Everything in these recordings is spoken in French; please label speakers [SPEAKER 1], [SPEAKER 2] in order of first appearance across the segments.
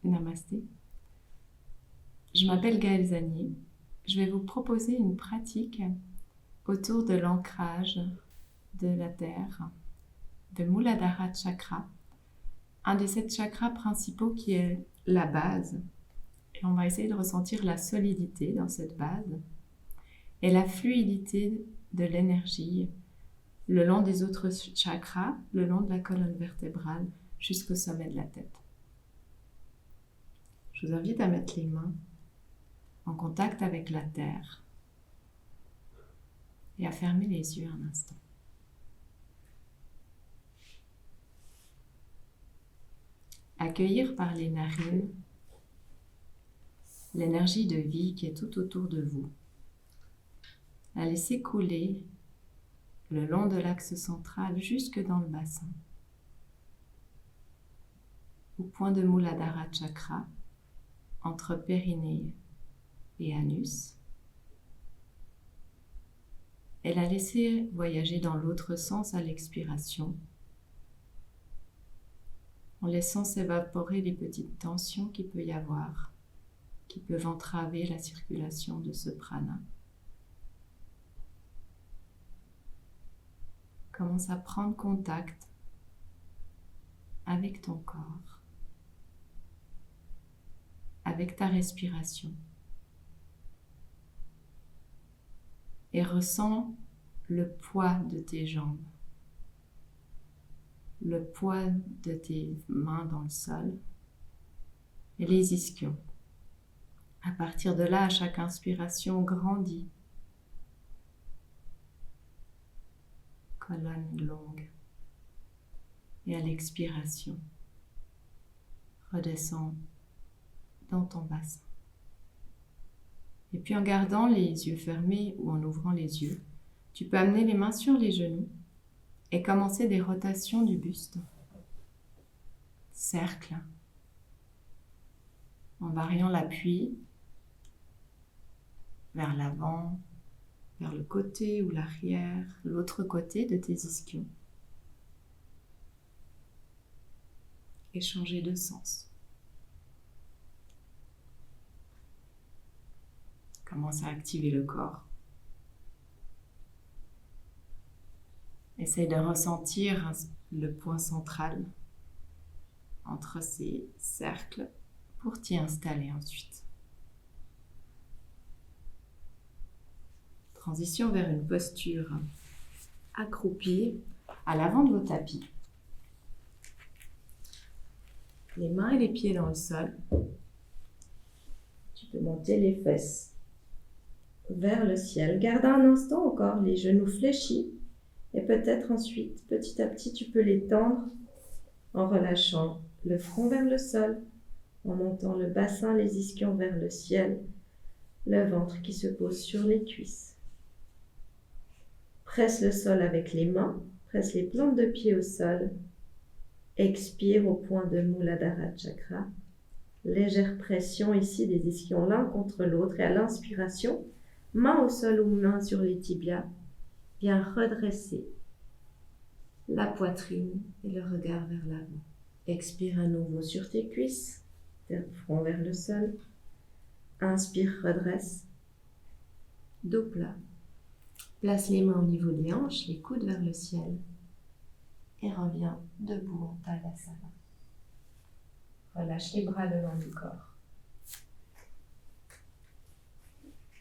[SPEAKER 1] Namasté. Je m'appelle Gaëlle Zanier. Je vais vous proposer une pratique autour de l'ancrage de la Terre, de Muladhara Chakra, un des 7 chakras principaux qui est la base. Et on va essayer de ressentir la solidité dans cette base et la fluidité de l'énergie le long des autres chakras, le long de la colonne vertébrale jusqu'au sommet de la tête. Je vous invite à mettre les mains en contact avec la terre et à fermer les yeux un instant. Accueillir par les narines l'énergie de vie qui est tout autour de vous. La laisser couler le long de l'axe central jusque dans le bassin, au point de Muladhara Chakra, entre périnée et anus, et la laisser voyager dans l'autre sens à l'expiration, en laissant s'évaporer les petites tensions qu'il peut y avoir, qui peuvent entraver la circulation de ce prana. Commence à prendre contact avec ton corps, avec ta respiration, et ressens le poids de tes jambes, le poids de tes mains dans le sol et les ischions. À partir de là, à chaque inspiration, grandis. Colonne longue. Et à l'expiration, redescends dans ton bassin. Et puis en gardant les yeux fermés ou en ouvrant les yeux, tu peux amener les mains sur les genoux et commencer des rotations du buste. Cercle. En variant l'appui vers l'avant, vers le côté ou l'arrière, l'autre côté de tes ischions. Et changer de sens. Commence à activer le corps. Essaye de ressentir le point central entre ces cercles pour t'y installer ensuite. Transition vers une posture accroupie à l'avant de vos tapis. Les mains et les pieds dans le sol. Tu peux monter les fesses vers le ciel. Garde un instant encore les genoux fléchis et peut-être ensuite, petit à petit, tu peux les tendre en relâchant le front vers le sol, en montant le bassin, les ischions vers le ciel, le ventre qui se pose sur les cuisses. Presse le sol avec les mains, presse les plantes de pied au sol. Expire au point de Muladhara Chakra. Légère pression ici des ischions l'un contre l'autre et à l'inspiration, main au sol ou main sur les tibias, viens redresser la poitrine et le regard vers l'avant. Expire à nouveau sur tes cuisses, front vers le sol. Inspire, redresse. Dos plat. Place les mains au niveau des hanches, les coudes vers le ciel. Et reviens debout en Tadasana. Relâche les bras le long du corps.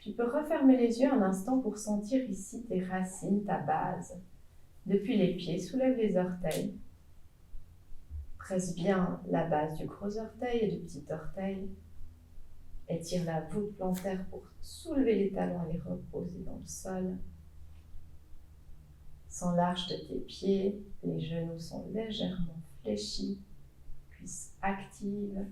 [SPEAKER 1] Tu peux refermer les yeux un instant pour sentir ici tes racines, ta base. Depuis les pieds, soulève les orteils. Presse bien la base du gros orteil et du petit orteil. Étire la voûte plantaire pour soulever les talons et les reposer dans le sol. Sens l'arche de tes pieds, les genoux sont légèrement fléchis, cuisses actives.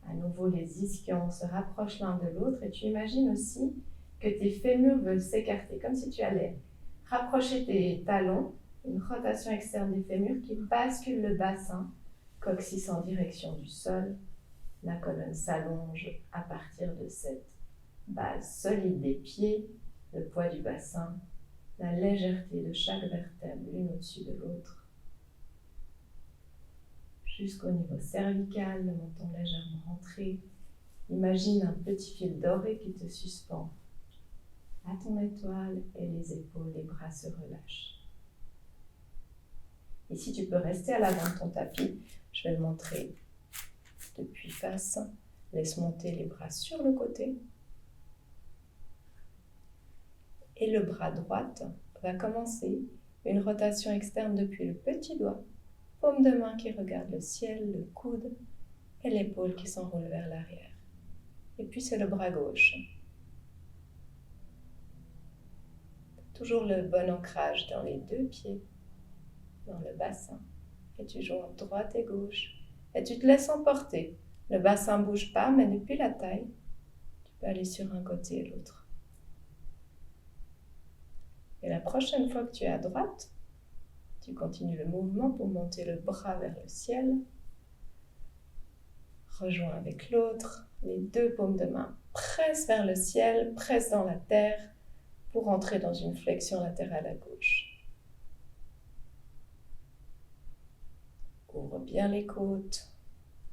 [SPEAKER 1] À nouveau, les ischions se rapprochent l'un de l'autre et tu imagines aussi que tes fémurs veulent s'écarter, comme si tu allais rapprocher tes talons, une rotation externe des fémurs qui bascule le bassin, coccyx en direction du sol. La colonne s'allonge à partir de cette base solide des pieds, le poids du bassin, la légèreté de chaque vertèbre l'une au-dessus de l'autre.
[SPEAKER 2] jusqu'au niveau cervical, le menton légèrement rentré. Imagine un petit fil doré qui te suspend à ton étoile et les épaules, les bras se relâchent. Ici, tu peux rester à l'avant de ton tapis. Je vais le montrer depuis face. Laisse monter les bras sur le côté. Et le bras droit va commencer une rotation externe depuis le petit doigt, paume de main qui regarde le ciel, le coude et l'épaule qui s'enroule vers l'arrière. Et puis c'est le bras gauche. Toujours le bon ancrage dans les deux pieds, dans le bassin. Et tu joues entre droite et gauche. Et tu te laisses emporter. Le bassin ne bouge pas, mais depuis la taille, tu peux aller sur un côté et l'autre. Et la prochaine fois que tu es à droite, tu continues le mouvement pour monter le bras vers le ciel. Rejoins avec l'autre, les deux paumes de main. Presse vers le ciel, presse dans la terre pour entrer dans une flexion latérale à gauche. Ouvre bien les côtes,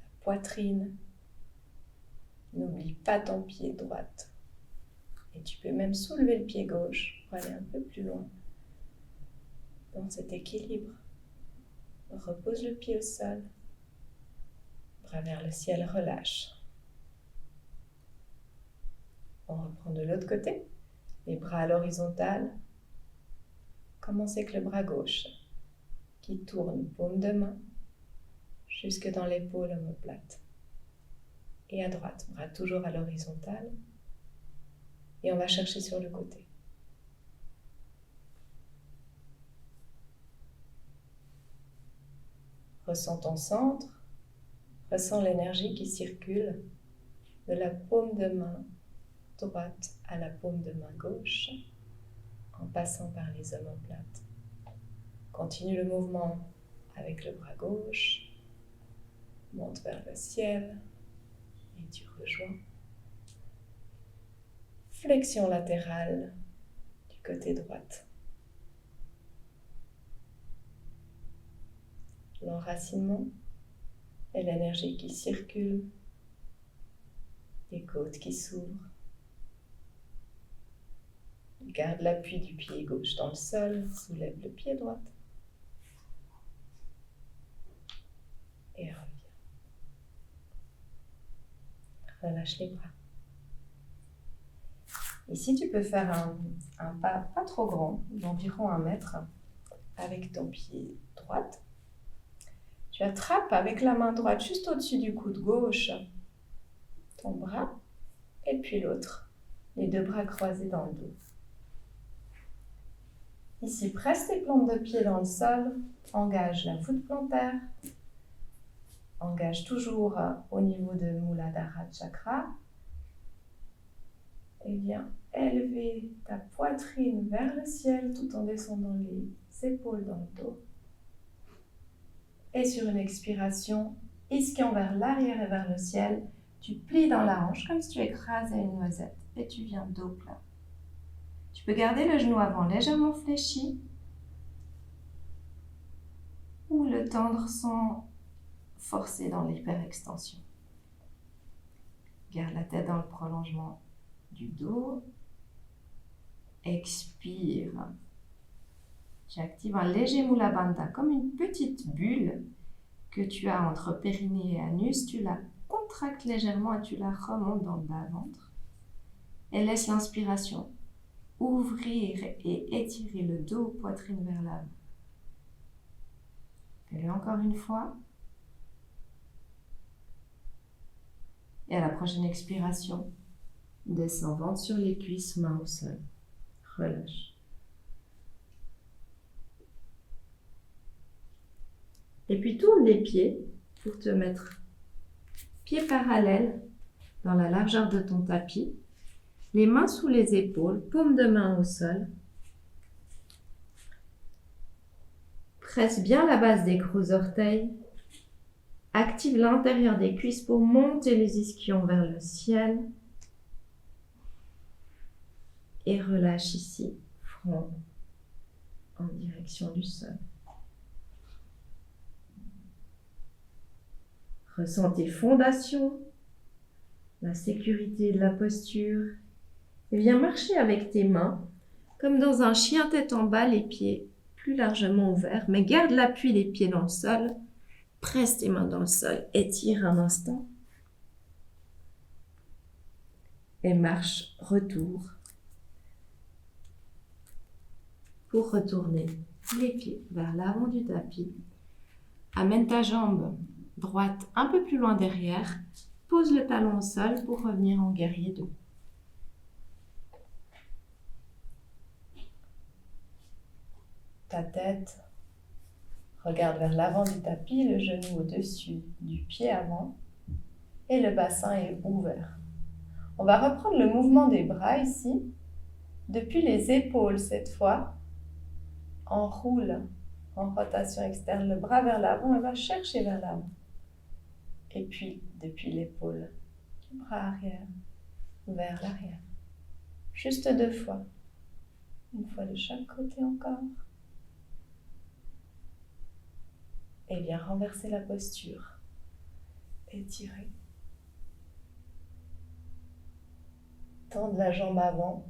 [SPEAKER 2] la poitrine. N'oublie pas ton pied droit. Et tu peux même soulever le pied gauche pour aller un peu plus loin dans cet équilibre. Repose le pied au sol. Bras vers le ciel, relâche. On reprend de l'autre côté. Les bras à l'horizontale. Commencez avec le bras gauche qui tourne paume de main jusque dans l'épaule omoplate. Et à droite, bras toujours à l'horizontale. Et on va chercher sur le côté. Ressens ton centre. Ressens l'énergie qui circule de la paume de main droite à la paume de main gauche en passant par les omoplates. Continue le mouvement avec le bras gauche. Monte vers le ciel et tu rejoins. Flexion latérale du côté droit. L'enracinement et l'énergie qui circule. Les côtes qui s'ouvrent. Garde l'appui du pied gauche dans le sol. Soulève le pied droit. Et reviens. Relâche les bras. Ici, tu peux faire un pas pas trop grand, d'environ 1 mètre, avec ton pied droit. Tu attrapes avec la main droite juste au-dessus du coude gauche ton bras et puis l'autre, les deux bras croisés dans le dos. Ici, presse tes plantes de pied dans le sol, engage la voûte plantaire, engage toujours au niveau de Muladhara Chakra et viens élever ta poitrine vers le ciel tout en descendant les épaules dans le dos. Et sur une expiration, ischion vers l'arrière et vers le ciel, tu plies dans la hanche comme si tu écrasais une noisette et tu viens dos plein. Tu peux garder le genou avant légèrement fléchi ou le tendre sans forcer dans l'hyperextension. Garde la tête dans le prolongement du dos. Expire. Tu actives un léger Mula Bandha comme une petite bulle que tu as entre périnée et anus. Tu la contractes légèrement et tu la remontes dans le bas-ventre. Et laisse l'inspiration ouvrir et étirer le dos, poitrine vers l'avant. Fais-le encore une fois. Et à la prochaine expiration, descends ventre sur les cuisses, main au sol. Relâche. Et puis tourne les pieds pour te mettre pieds parallèles dans la largeur de ton tapis. Les mains sous les épaules, paume de main au sol. Presse bien la base des gros orteils. Active l'intérieur des cuisses pour monter les ischions vers le ciel. Et relâche ici, front en direction du sol.
[SPEAKER 1] Ressens tes fondations, la sécurité de la posture. Et viens marcher avec tes mains, comme dans un chien tête en bas, les pieds plus largement ouverts, mais garde l'appui des pieds dans le sol. Presse tes mains dans le sol, étire un instant. Et marche, retour. Pour retourner les pieds vers l'avant du tapis. Amène ta jambe droite un peu plus loin derrière. Pose le talon au sol pour revenir en guerrier 2.
[SPEAKER 2] Ta tête regarde vers l'avant du tapis, le genou au-dessus du pied avant et le bassin est ouvert. On va reprendre le mouvement des bras ici, depuis les épaules cette fois. On roule en rotation externe le bras vers l'avant et va chercher vers l'avant. Et puis, depuis l'épaule, du bras arrière vers l'arrière. Juste 2 fois. Une fois de chaque côté encore. Et viens renverser la posture. Étirer. Tendre la jambe avant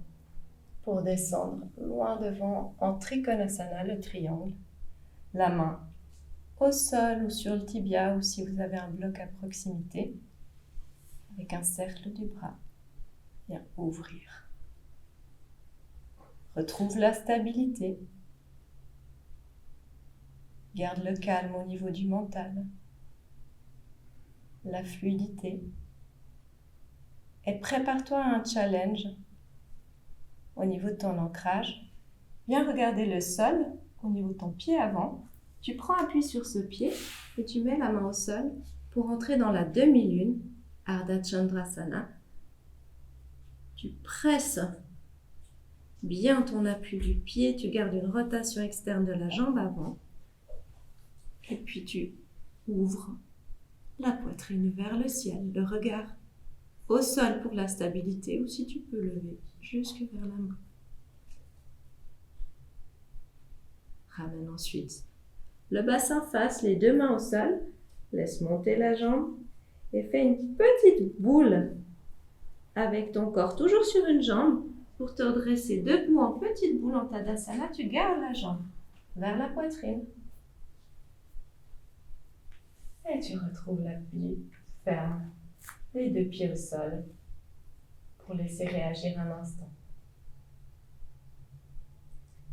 [SPEAKER 2] pour descendre loin devant en Trikonasana, le triangle. La main au sol ou sur le tibia ou si vous avez un bloc à proximité. Avec un cercle du bras. Viens ouvrir. Retrouve la stabilité. Garde le calme au niveau du mental. La fluidité. Et prépare-toi à un challenge au niveau de ton ancrage. Viens regarder le sol au niveau de ton pied avant. Tu prends appui sur ce pied et tu mets la main au sol pour entrer dans la demi-lune, Ardha Chandrasana. Tu presses bien ton appui du pied, tu gardes une rotation externe de la jambe avant. Et puis tu ouvres la poitrine vers le ciel, le regard au sol pour la stabilité ou si tu peux lever jusque vers la main. Ramène ensuite le bassin face, les 2 mains au sol. Laisse monter la jambe et fais une petite boule avec ton corps toujours sur une jambe pour te redresser debout en petite boule en Tadasana. Tu gardes la jambe vers la poitrine. Et tu retrouves l'appui ferme, les 2 pieds au sol, pour laisser réagir un instant.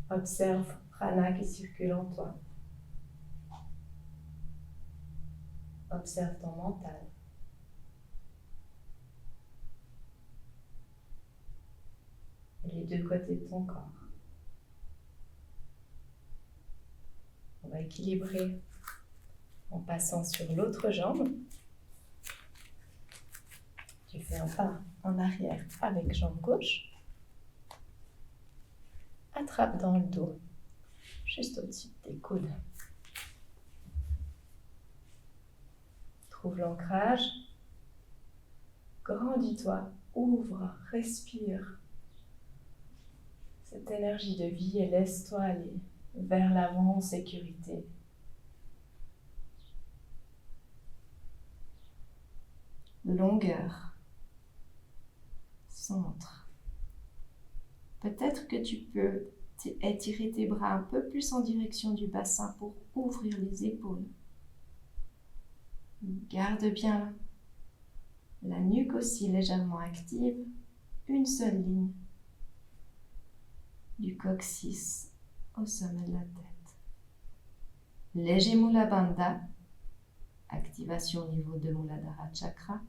[SPEAKER 2] Observe prana qui circule en toi. Observe ton mental. Et les 2 côtés de ton corps. On va équilibrer en passant sur l'autre jambe. Tu fais un pas en arrière avec jambe gauche. Attrape dans le dos, juste au-dessus de tes coudes. Trouve l'ancrage. Grandis-toi, ouvre, respire cette énergie de vie et laisse-toi aller vers l'avant en sécurité. Longueur, centre. Peut-être que tu peux étirer tes bras un peu plus en direction du bassin pour ouvrir les épaules. Garde bien la nuque aussi légèrement active, une seule ligne du coccyx au sommet de la tête. Léger Mula Bandha, activation au niveau de Muladhara Chakra.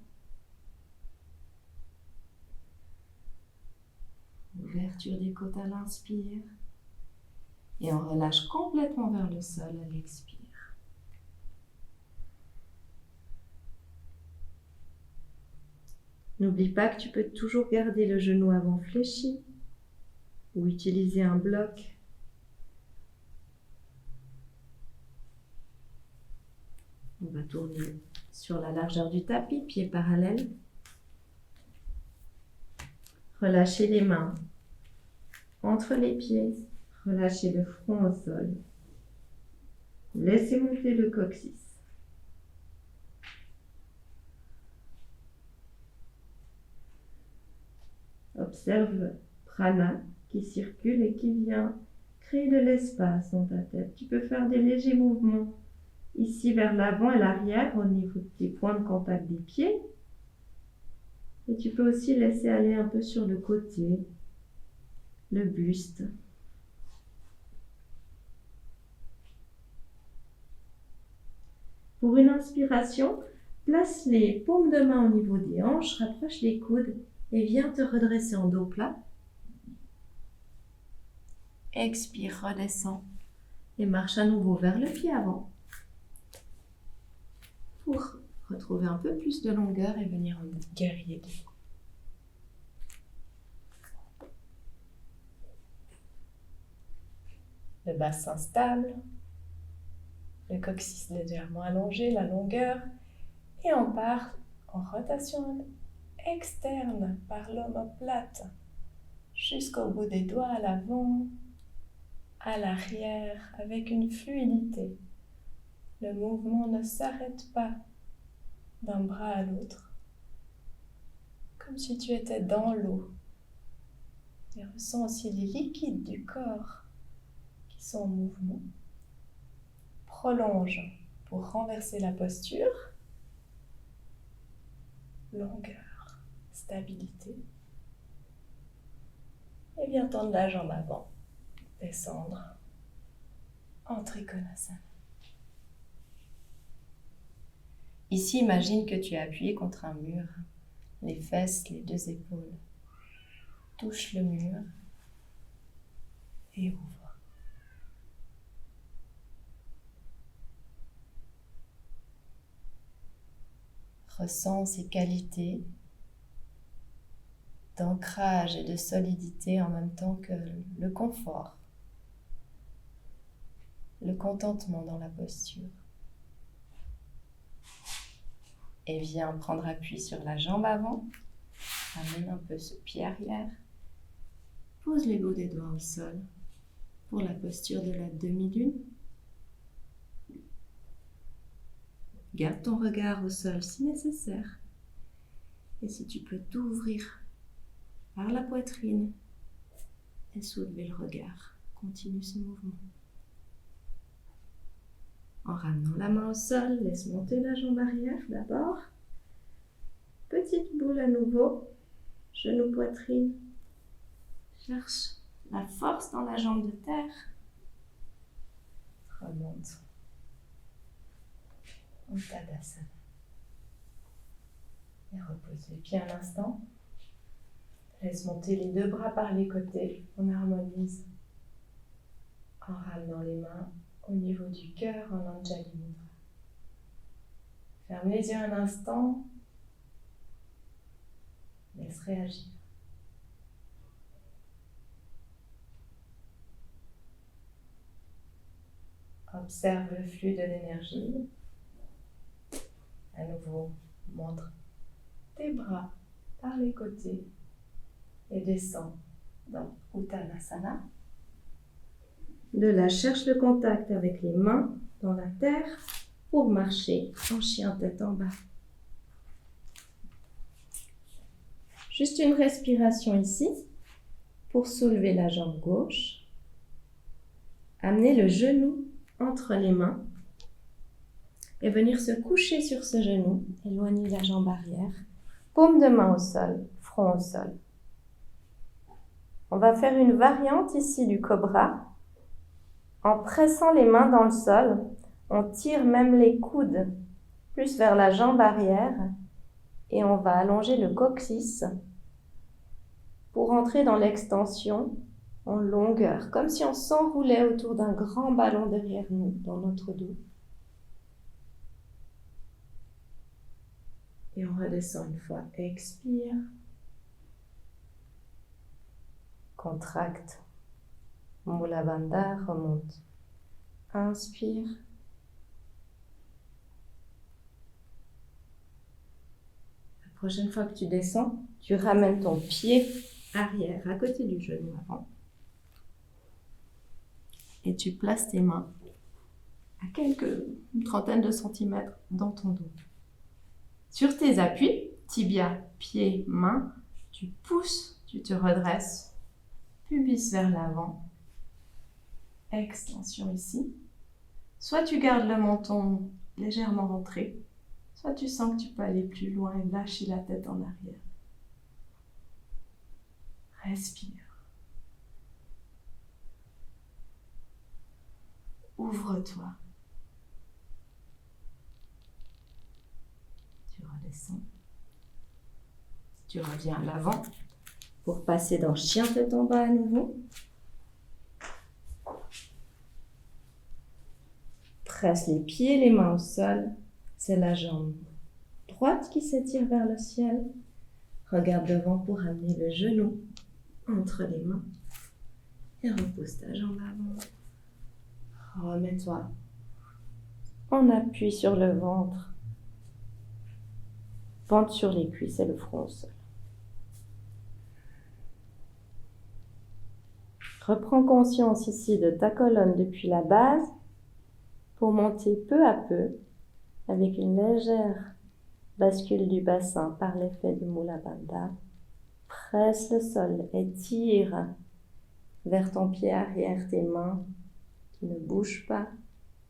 [SPEAKER 2] Ouverture des côtes à l'inspire et on relâche complètement vers le sol à l'expire. N'oublie pas que tu peux toujours garder le genou avant fléchi ou utiliser un bloc. On va tourner sur la largeur du tapis, pieds parallèles. Relâchez les mains entre les pieds, relâchez le front au sol. Laissez monter le coccyx.
[SPEAKER 1] observe prana qui circule et qui vient créer de l'espace dans ta tête. Tu peux faire des légers mouvements ici vers l'avant et l'arrière au niveau des points de contact des pieds. Et tu peux aussi laisser aller un peu sur le côté, le buste. Pour une inspiration, place les paumes de main au niveau des hanches, rapproche les coudes et viens te redresser en dos plat. Expire, redescends et marche à nouveau vers le pied avant pour retrouver un peu plus de longueur et venir en guerrier 2. Le bassin stable, le coccyx légèrement allongé, la longueur, et on part en rotation externe par l'omoplate jusqu'au bout des doigts à l'avant, à l'arrière, avec une fluidité. Le mouvement ne s'arrête pas d'un bras à l'autre, comme si tu étais dans l'eau. Et ressens aussi les liquides du corps qui sont en mouvement. Prolonge pour renverser la posture. Longueur, stabilité. Et viens tendre la jambe avant. Descendre en Trikonasana. Ici, imagine que tu es appuyé contre un mur. Les fesses, les deux épaules. Touche le mur et ouvre. Ressens ces qualités d'ancrage et de solidité en même temps que le confort, le contentement dans la posture. Et viens prendre appui sur la jambe avant, amène un peu ce pied arrière, pose les bouts des doigts au sol pour la posture de la demi-lune. Garde ton regard au sol si nécessaire. Et si tu peux t'ouvrir par la poitrine et soulever le regard, continue ce mouvement. En ramenant la main au sol, laisse monter la jambe arrière d'abord. Petite boule à nouveau, genou, poitrine. Cherche la force dans la jambe de terre. Remonte. Uttanasana. Et repose les pieds un instant. Laisse monter les deux bras par les côtés. On harmonise en ramenant les mains au niveau du cœur en Anjali Mudra. Ferme les yeux un instant. Laisse réagir. Observe le flux de l'énergie. À nouveau, montre tes bras par les côtés et descends dans Uttanasana. De là, cherche le contact avec les mains dans la terre pour marcher en chien tête en bas. Juste une respiration ici pour soulever la jambe gauche. Amener le genou entre les mains et venir se coucher sur ce genou, éloigner la jambe arrière, paume de main au sol, front au sol. On va faire une variante ici du cobra. En pressant les mains dans le sol, on tire même les coudes plus vers la jambe arrière et on va allonger le coccyx pour entrer dans l'extension en longueur, comme si on s'enroulait autour d'un grand ballon derrière nous, dans notre dos. Et on redescend une fois. Expire. Contracte. Mula Bandha, remonte. Inspire. La prochaine fois que tu descends, tu ramènes ton pied arrière à côté du genou avant. Et tu places tes mains à une trentaine de centimètres dans ton dos. Sur tes appuis, tibia, pied, main, tu pousses
[SPEAKER 2] Tu te redresses, pubis vers l'avant, extension ici. Soit tu gardes le menton légèrement rentré, soit tu sens que tu peux aller plus loin et lâcher la tête en arrière. Respire. Ouvre-toi. Tu redescends. Tu reviens à l'avant pour passer dans chien tête en bas à nouveau. Presse les pieds, les mains au sol. C'est la jambe droite qui s'étire vers le ciel. Regarde devant pour amener le genou entre les mains. Et repose ta jambe avant. Remets-toi en appui sur le ventre. Ventre sur les cuisses et le front au sol. Reprends conscience ici de ta colonne depuis la base pour monter peu à peu avec une légère bascule du bassin par l'effet du Mula Bandha. Presse le sol et tire vers ton pied arrière tes mains qui ne bougent pas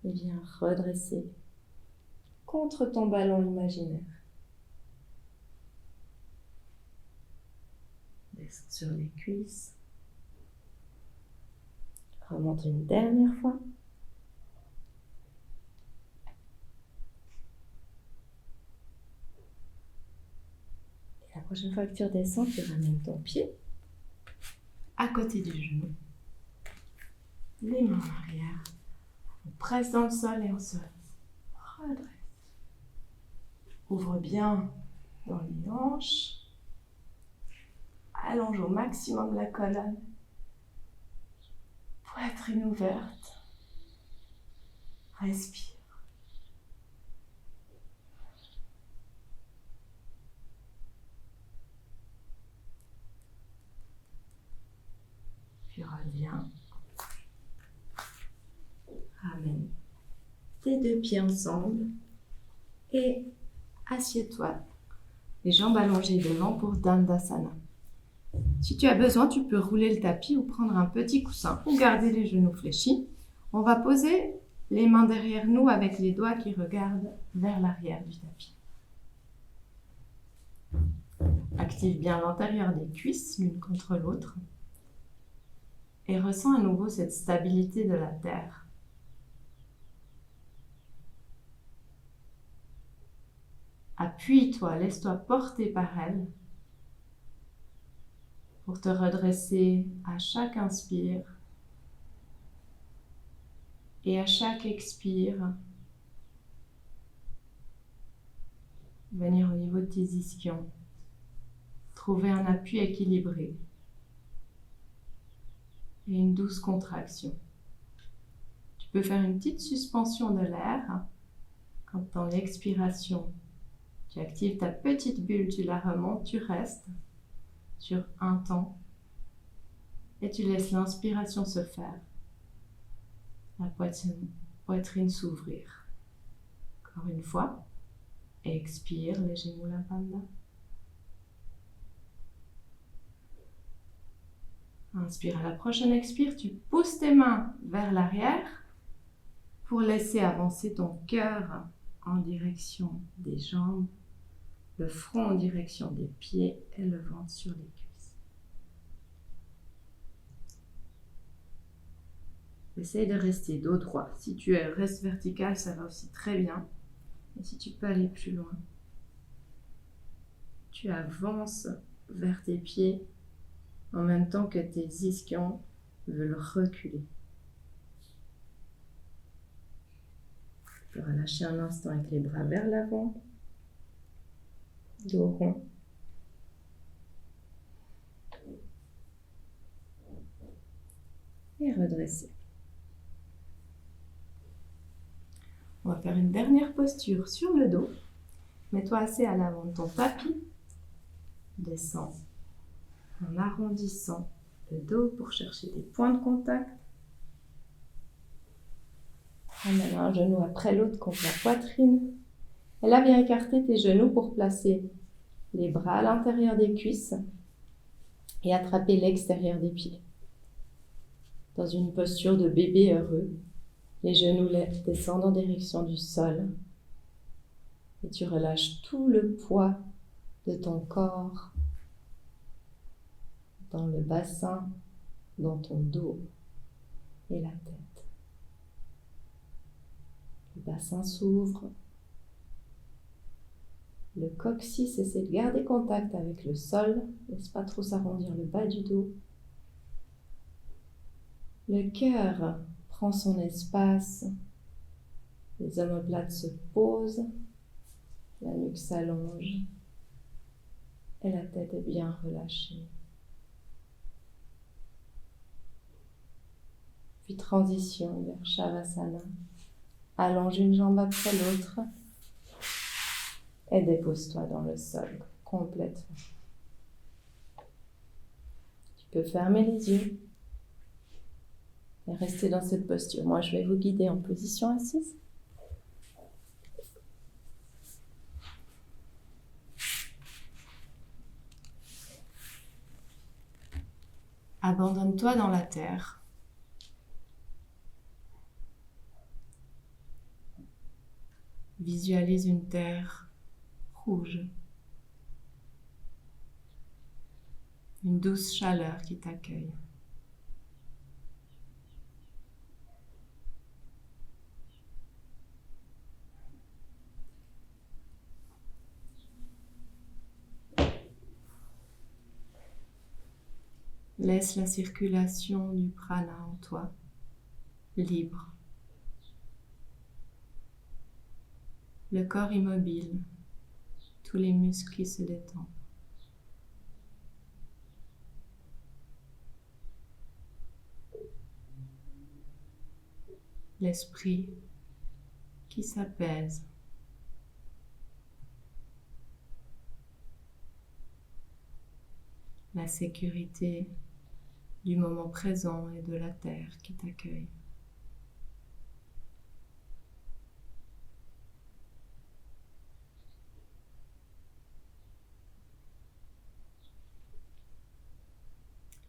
[SPEAKER 2] et viens redresser contre ton ballon imaginaire. Descends sur les cuisses. Remonte une dernière fois. Et la prochaine fois que tu redescends, tu ramènes ton pied à côté du genou. Les mains en arrière. On presse dans le sol et on se redresse. Ouvre bien dans les hanches. Allonge au maximum la colonne. Poitrine ouverte. Respire. Puis reviens. Ramène tes deux pieds ensemble et assieds-toi. Les jambes allongées devant pour Dandasana. Si tu as besoin, tu peux rouler le tapis ou prendre un petit coussin ou garder les genoux fléchis. On va poser les mains derrière nous avec les doigts qui regardent vers l'arrière du tapis. Active bien l'intérieur des cuisses l'une contre l'autre et ressens à nouveau cette stabilité de la terre. Appuie-toi, laisse-toi porter par elle pour te redresser à chaque inspire et à chaque expire. Venir au niveau de tes ischions. Trouver un appui équilibré et une douce contraction. Tu peux faire une petite suspension de l'air quand dans l'expiration, tu actives ta petite bulle, tu la remontes, tu restes sur un temps et tu laisses l'inspiration se faire. La poitrine s'ouvrir. Encore une fois, expire, léger Mula Bandha. Inspire, à la prochaine expire, tu pousses tes mains vers l'arrière pour laisser avancer ton cœur en direction des jambes, le front en direction des pieds et le ventre sur les cuisses. Essaye de rester dos droit. Si tu restes vertical, ça va aussi très bien. Et si tu peux aller plus loin, tu avances vers tes pieds en même temps que tes ischions veulent reculer. Tu peux relâcher un instant avec les bras vers l'avant, dos rond. Et redresser. On va faire une dernière posture sur le dos. Mets-toi assez à l'avant de ton tapis. Descends en arrondissant le dos pour chercher des points de contact. Ramène un genou après l'autre contre la poitrine. Et là, viens écarter tes genoux pour placer les bras à l'intérieur des cuisses. et attraper l'extérieur des pieds. Dans une posture de bébé heureux, les genoux descendent en direction du sol et tu relâches tout le poids de ton corps dans le bassin, dans ton dos et la tête. Le bassin s'ouvre. Le coccyx essaie de garder contact avec le sol. Laisse pas trop s'arrondir le bas du dos. Le cœur prend son espace. Les omoplates se posent. La nuque s'allonge. Et la tête est bien relâchée. Puis transition vers Shavasana. Allonge une jambe après l'autre. Et dépose-toi dans le sol complètement. Tu peux fermer les yeux et rester dans cette posture. Moi, je vais vous guider en position assise. Abandonne-toi dans la terre. Visualise une terre rouge. Une douce chaleur qui t'accueille. Laisse la circulation du prana en toi libre. Le corps immobile, tous les muscles qui se détendent. L'esprit qui s'apaise. La sécurité du moment présent et de la terre qui t'accueille.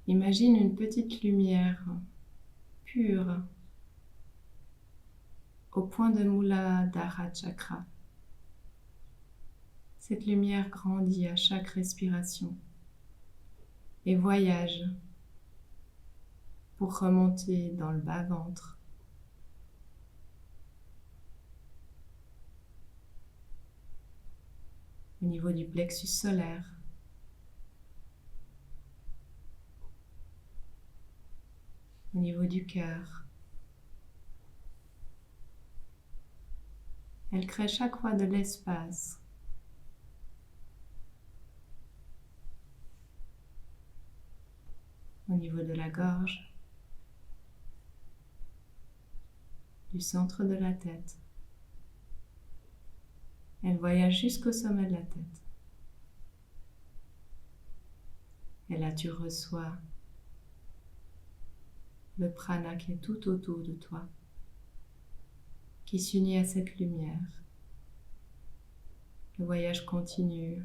[SPEAKER 2] Imagine une petite lumière pure au point de Muladhara Chakra. Cette lumière grandit à chaque respiration et voyage pour remonter dans le bas-ventre, au niveau du plexus solaire, au niveau du cœur. Elle crée chaque fois de l'espace au niveau de la gorge, du centre de la tête. Elle voyage jusqu'au sommet de la tête. Et là, tu reçois le prana qui est tout autour de toi, qui s'unit à cette lumière. Le voyage continue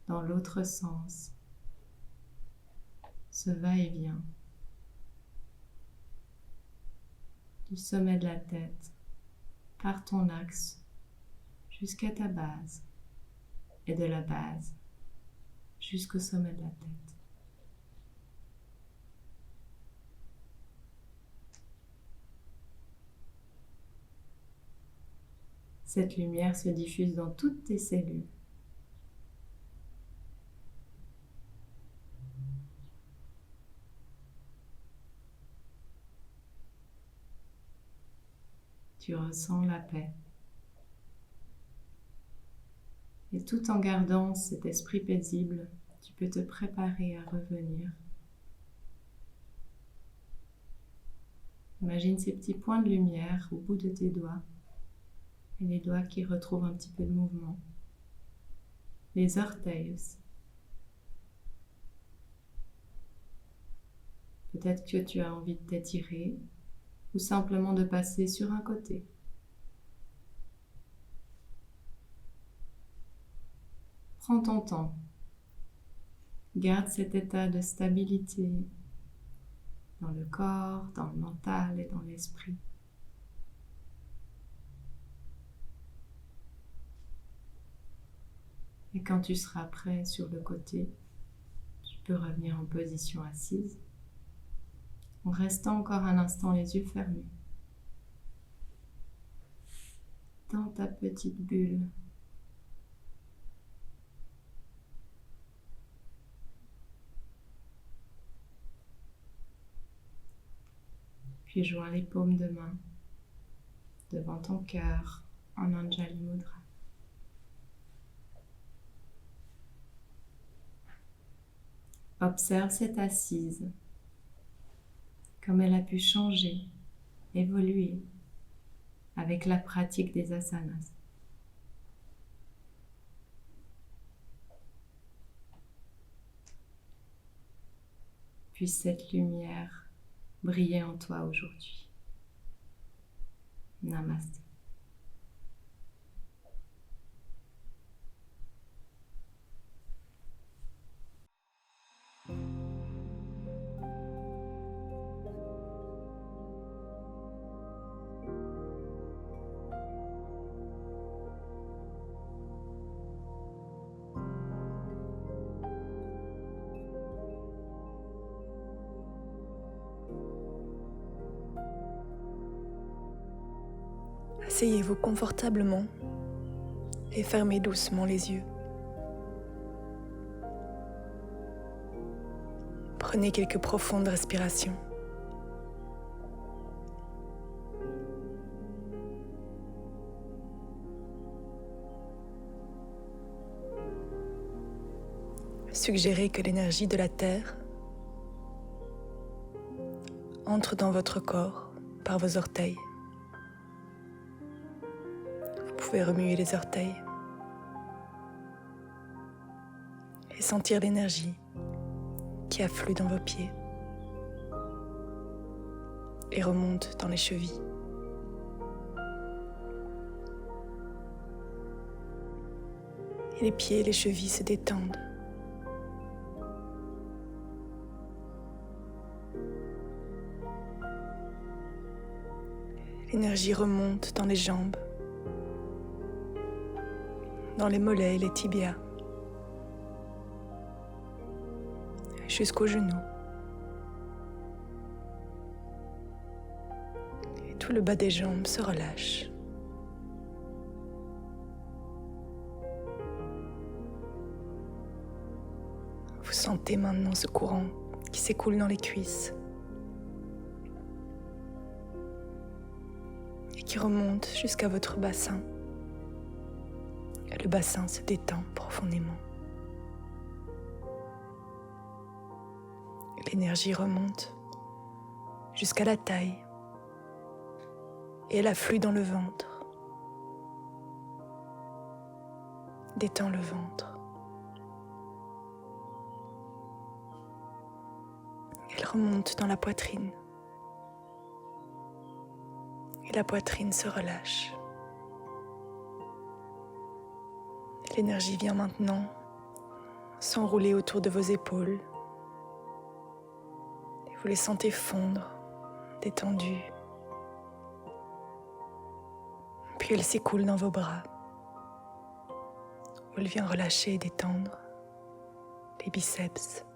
[SPEAKER 2] dans l'autre sens, ce va-et-vient du sommet de la tête par ton axe jusqu'à ta base et de la base jusqu'au sommet de la tête. Cette lumière se diffuse dans toutes tes cellules. Tu ressens la paix. Et tout en gardant cet esprit paisible, tu peux te préparer à revenir. Imagine ces petits points de lumière au bout de tes doigts et les doigts qui retrouvent un petit peu de mouvement. Les orteils aussi. Peut-être que tu as envie de t'étirer ou simplement de passer sur un côté. Prends ton temps Garde cet état de stabilité dans le corps, dans le mental et dans l'esprit. Et quand tu seras prêt sur le côté, tu peux revenir en position assise, en restant encore un instant les yeux fermés, dans ta petite bulle. Puis joins les paumes de main devant ton cœur en Anjali Mudra. Observe cette assise, comme elle a pu changer, évoluer avec la pratique des asanas. Puisse cette lumière briller en toi aujourd'hui. Namaste.
[SPEAKER 3] Asseyez-vous confortablement et fermez doucement les yeux. Prenez quelques profondes respirations. Suggérez que l'énergie de la Terre entre dans votre corps par vos orteils. Vous pouvez remuer les orteils et sentir l'énergie qui afflue dans vos pieds et remonte dans les chevilles. Et les pieds et les chevilles se détendent. L'énergie remonte dans les jambes, dans les mollets et les tibias, jusqu'aux genoux. Et tout le bas des jambes se relâche. Vous sentez maintenant ce courant qui s'écoule dans les cuisses et qui remonte jusqu'à votre bassin. Le bassin se détend profondément. L'énergie remonte jusqu'à la taille et elle afflue dans le ventre. Détend le ventre. Elle remonte dans la poitrine. Et la poitrine se relâche. L'énergie vient maintenant s'enrouler autour de vos épaules. Et vous les sentez fondre, détendues. Puis elle s'écoule dans vos bras, où elle vient relâcher et détendre les biceps,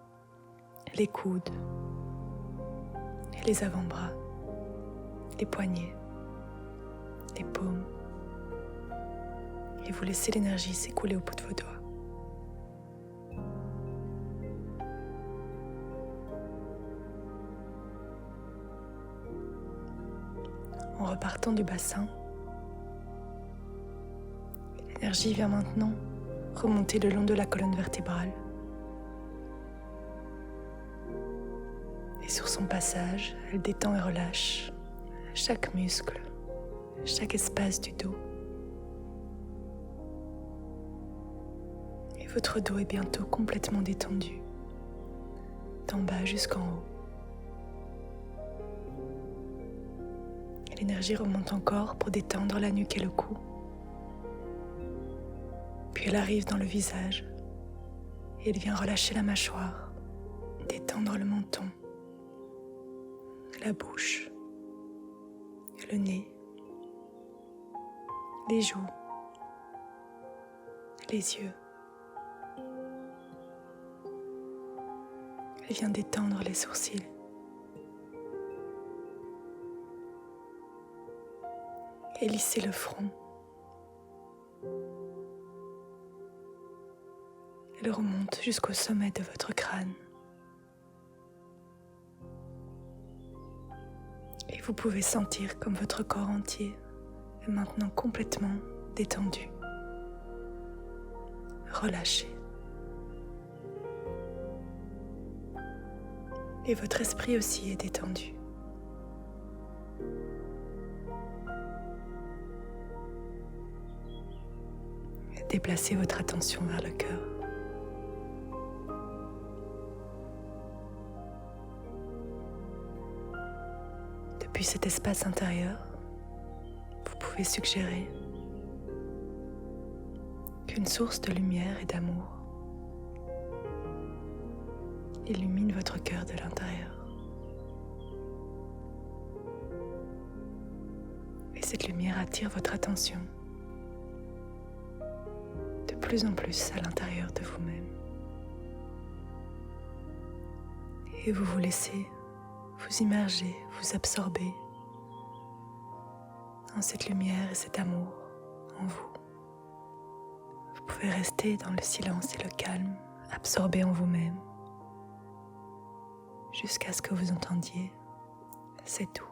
[SPEAKER 3] les coudes, et les avant-bras, les poignets, les paumes. Et vous laissez l'énergie s'écouler au bout de vos doigts. En repartant du bassin, l'énergie vient maintenant remonter le long de la colonne vertébrale. Et sur son passage, elle détend et relâche chaque muscle, chaque espace du dos. Et votre dos est bientôt complètement détendu, d'en bas jusqu'en haut. Et l'énergie remonte encore pour détendre la nuque et le cou. Puis elle arrive dans le visage Et il vient relâcher la mâchoire, détendre le menton, la bouche, le nez, les joues, les yeux. Il vient détendre les sourcils. Et lisser le front. Elle remonte jusqu'au sommet de votre crâne. Et vous pouvez sentir comme votre corps entier est maintenant complètement détendu, relâché. Et votre esprit aussi est détendu. Déplacez votre attention vers le cœur. Depuis cet espace intérieur, vous pouvez suggérer qu'une source de lumière et d'amour illumine votre cœur de l'intérieur. Et cette lumière attire votre attention de plus en plus à l'intérieur de vous-même. Et vous vous laissez vous immerger, vous absorber dans cette lumière et cet amour en vous. Vous pouvez rester dans le silence et le calme, absorbé en vous-même, jusqu'à ce que vous entendiez « c'est tout ».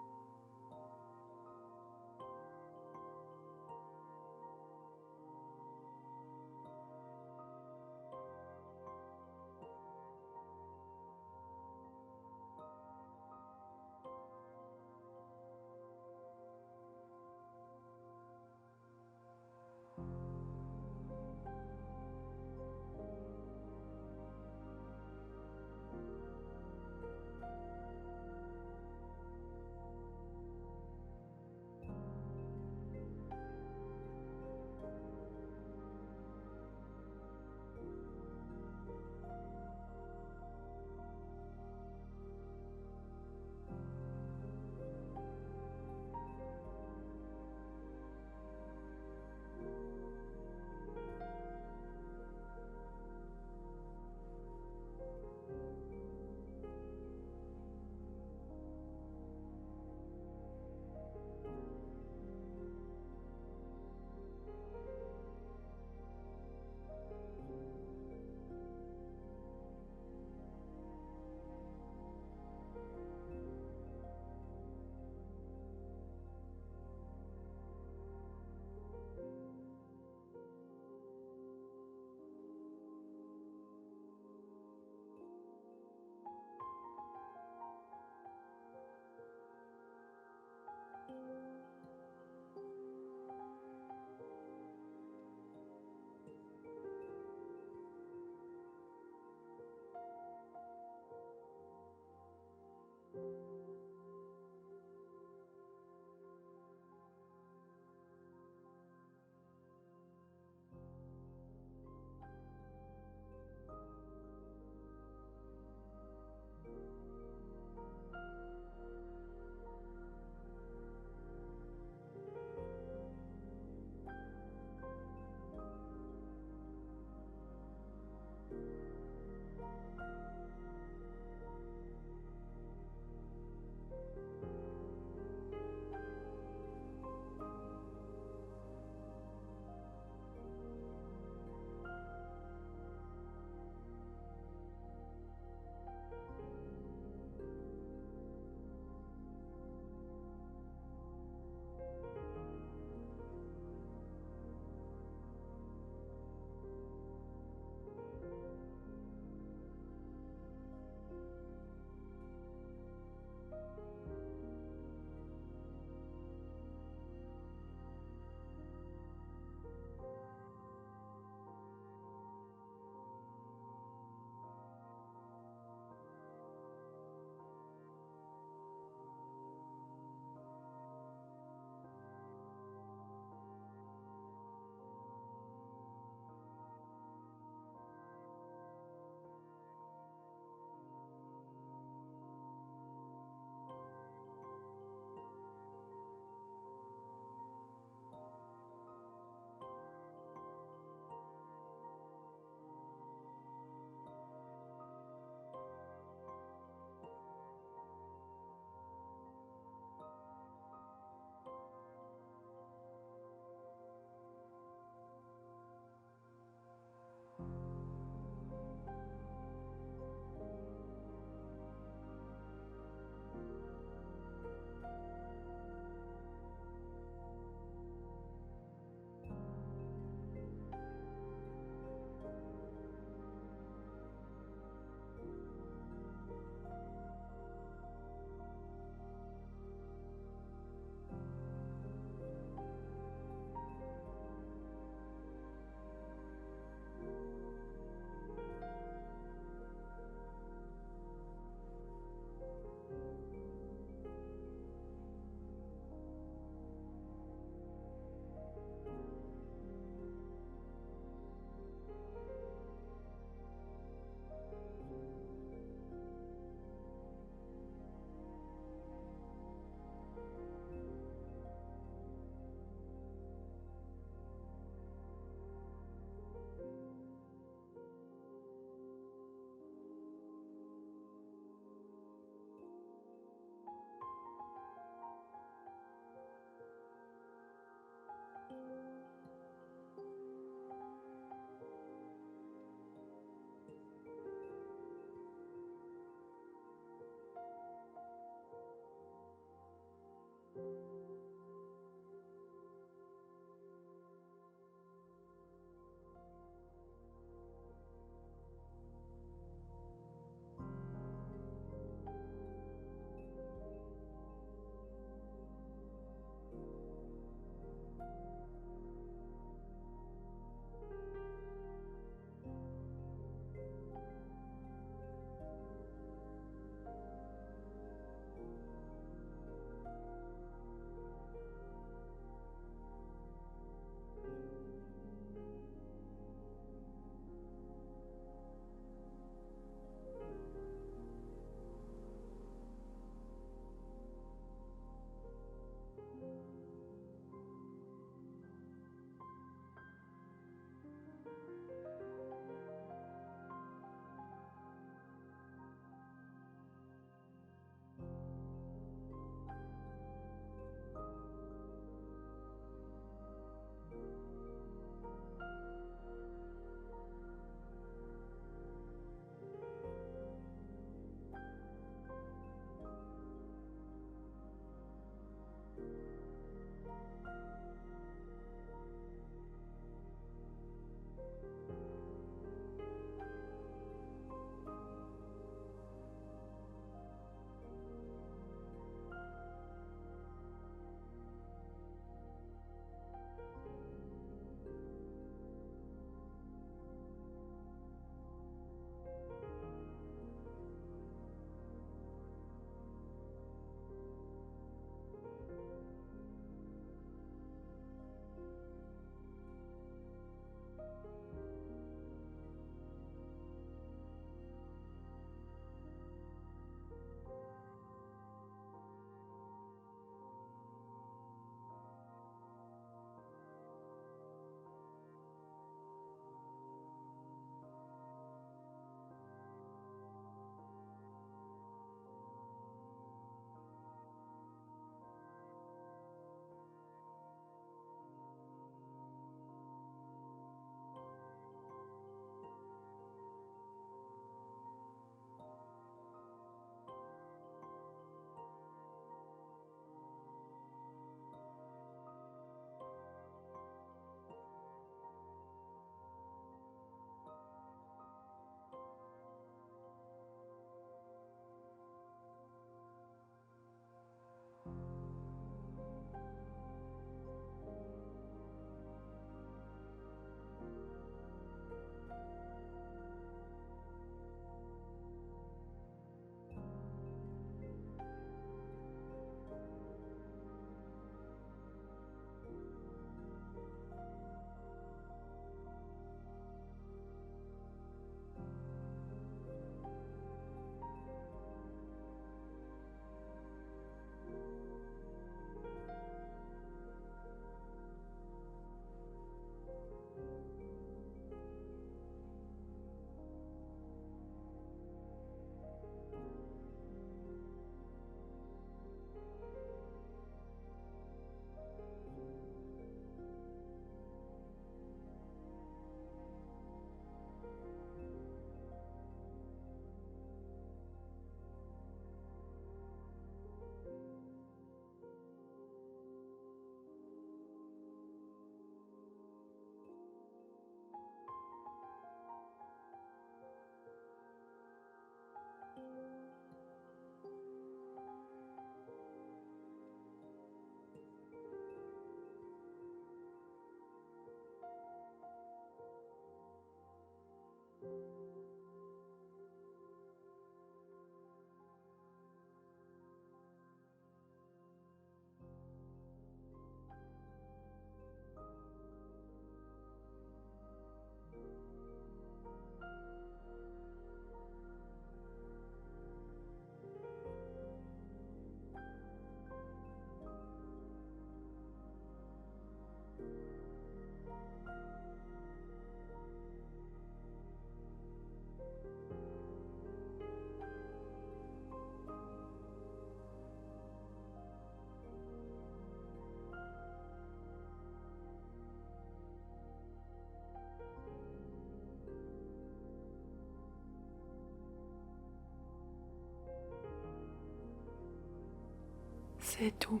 [SPEAKER 3] C'est tout.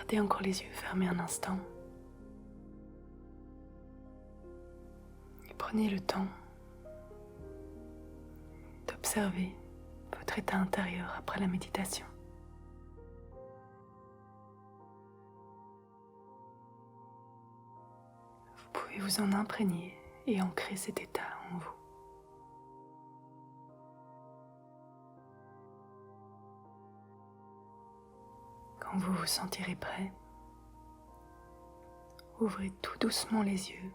[SPEAKER 3] Gardez encore les yeux fermés un instant. Et prenez le temps d'observer votre état intérieur après la méditation. Vous pouvez vous en imprégner et ancrer cet état en vous. Quand vous vous sentirez prêt, ouvrez tout doucement les yeux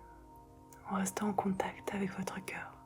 [SPEAKER 3] en restant en contact avec votre cœur.